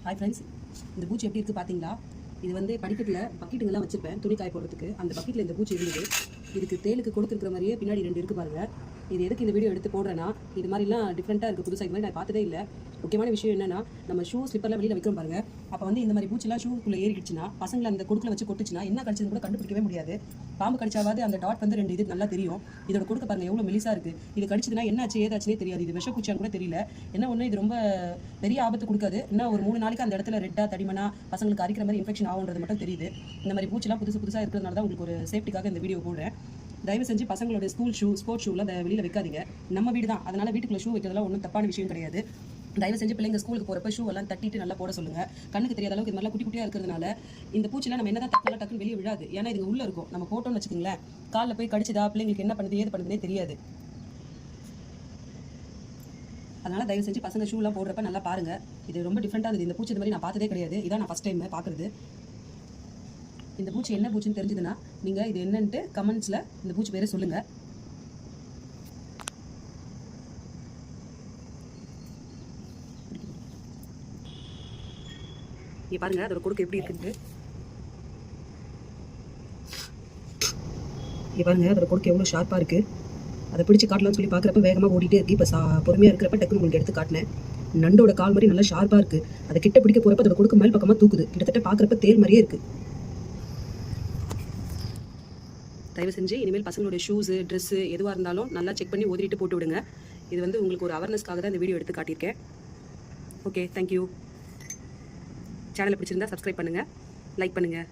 Hi friends, இந்த பூச்சி எப்படி இருக்குது பார்த்தீங்களா? இது வந்து படிக்கட்டில் பக்கெட்டுங்கெல்லாம் வச்சுருப்பேன் துணி காய போடுறதுக்கு. அந்த பக்கெட்டில் இந்த பூச்சி இருந்தது. இதுக்கு தேலுக்கு கொடுத்துருக்கிற மாதிரியே பின்னாடி 2 இருக்குது பாருங்கள். இது எதுக்கு இந்த வீடியோ எடுத்து போடுறேன்னா, இது மாதிரிலாம் டிஃப்ரெண்ட்டாக இருக்குது, புதுசாக இது மாதிரி நான் பார்த்ததே இல்லை. முக்கியமான விஷயம் என்னென்னா, நம்ம ஷூ ஸ்லிப்பர்லாம் வெளியில் வைக்கிறோம் பாருங்கள். அப்போ வந்து இந்த மாதிரி பூச்சிலாம் ஷூக்குள்ளே ஏறிடுச்சுன்னா, பசங்களை அந்த கொடுக்கில் வச்சு கொட்டுச்சுன்னா என்ன கடிச்சதுன்னு கூட கண்டுபிடிக்கவே முடியாது. பாம்பு கடிச்சாவது அந்த டாட் வந்து 2 இது நல்லா தெரியும். இதோட கொடுக்க பாருங்கள் எவ்வளோ மெலிசாக இருக்குது. இது கடிச்சதுன்னா என்னாச்சு ஏதாச்சுனே தெரியாது. இது விஷப்பூச்சியான்னு கூட தெரியல. என்ன ஒன்று, இது ரொம்ப பெரிய ஆபத்து கொடுக்காது. இன்னும் ஒரு 3 நாளைக்கு அந்த இடத்துல ரெட்டாக தடிமனா பசங்களுக்கு அரிக்கிற மாதிரி இன்ஃபெக்ஷன் ஆகுன்றது மட்டும் தெரியுது. இந்த மாதிரி பூச்சிலாம் புதுசாக இருக்கிறதுனால தான் உங்களுக்கு ஒரு சேஃப்டிக்காக இந்த வீடியோ போடுறேன். தயவு செஞ்சு பசங்களோட ஸ்கூல் ஷூ, ஸ்போர்ட்ஸ் ஷூவில் அதை வெளியில் வைக்காதீங்க. நம்ம வீடு தான், அதனால் வீட்டுக்குள்ள ஷூ வைக்கிறதுலாம் ஒன்றும் தப்பான விஷயம் கிடையாது. தயவு செஞ்சு பிள்ளைங்க ஸ்கூலுக்கு போகிறப்ப ஷூ எல்லாம் தட்டிட்டு நல்லா போட சொல்லுங்கள். கண்ணுக்கு தெரியாத அளவுக்கு இது மாதிரிலாம் குட்டி குட்டியாக இருக்கிறதுனால இந்த பூச்சிலாம் நம்ம என்ன தான் டக்குன்னு வெளியே விழாது. ஏன்னா இது உள்ளே இருக்கும். நம்ம போட்டோம்னு வச்சுக்கோங்களேன், காலில் போய் கடிச்சதா பிள்ளைங்களுக்கு என்ன பண்ணுது ஏது பண்ணுதுன்னே தெரியாது. அதனால் தயவு செஞ்சு பசங்க ஷூலாம் போடுறப்ப நல்லா பாருங்கள். இது ரொம்ப டிஃப்ரெண்ட்டாக இருக்குது. இந்த பூச்சி இந்த மாதிரி நான் பார்த்ததே கிடையாது. இதான் நான் ஃபஸ்ட் டைம் பார்க்குறது. இந்த பூச்சி என்ன பூச்சின்னு தெரிஞ்சதுன்னா நீங்கள் இது என்னன்ட்டு கமெண்ட்ஸில் இந்த பூச்சி பேரை சொல்லுங்கள். இங்கே பாருங்கள் அதோட கொடுக்கு எப்படி இருக்குது. இங்கே பாருங்கள் அதோட கொடுக்கு எவ்வளோ ஷார்ப்பாக இருக்குது. அதை பிடிச்சி காட்டலாம்னு சொல்லி பார்க்குறப்ப வேகமாக ஓடிட்டே இருக்குது. இப்போ பொறுமையாக இருக்கிறப்ப டக்குன்னு உங்களுக்கு எடுத்து காட்டினேன். நண்டோட கால் மாதிரி நல்லா ஷார்ப்பாக இருக்குது. அதை கிட்ட பிடிக்க போகிறப்ப அதோட கொடுக்கு மேல் பக்கமாக தூக்குது. கிட்டத்தட்ட பார்க்குறப்ப தேல் மாதிரியே இருக்குது. தயவு செஞ்சு இனிமேல் பசங்களோட ஷூஸு, ட்ரெஸ்ஸு எதுவாக இருந்தாலும் நல்லா செக் பண்ணி ஓதிட்டு போட்டு விடுங்க. இது வந்து உங்களுக்கு ஒரு அவேர்னஸ்க்காக தான் இந்த வீடியோ எடுத்து காட்டியிருக்கேன். Okay, thank you. சேனலை பிடிச்சிருந்தா சப்ஸ்கிரைப் பண்ணுங்கள், லைக் பண்ணுங்கள்.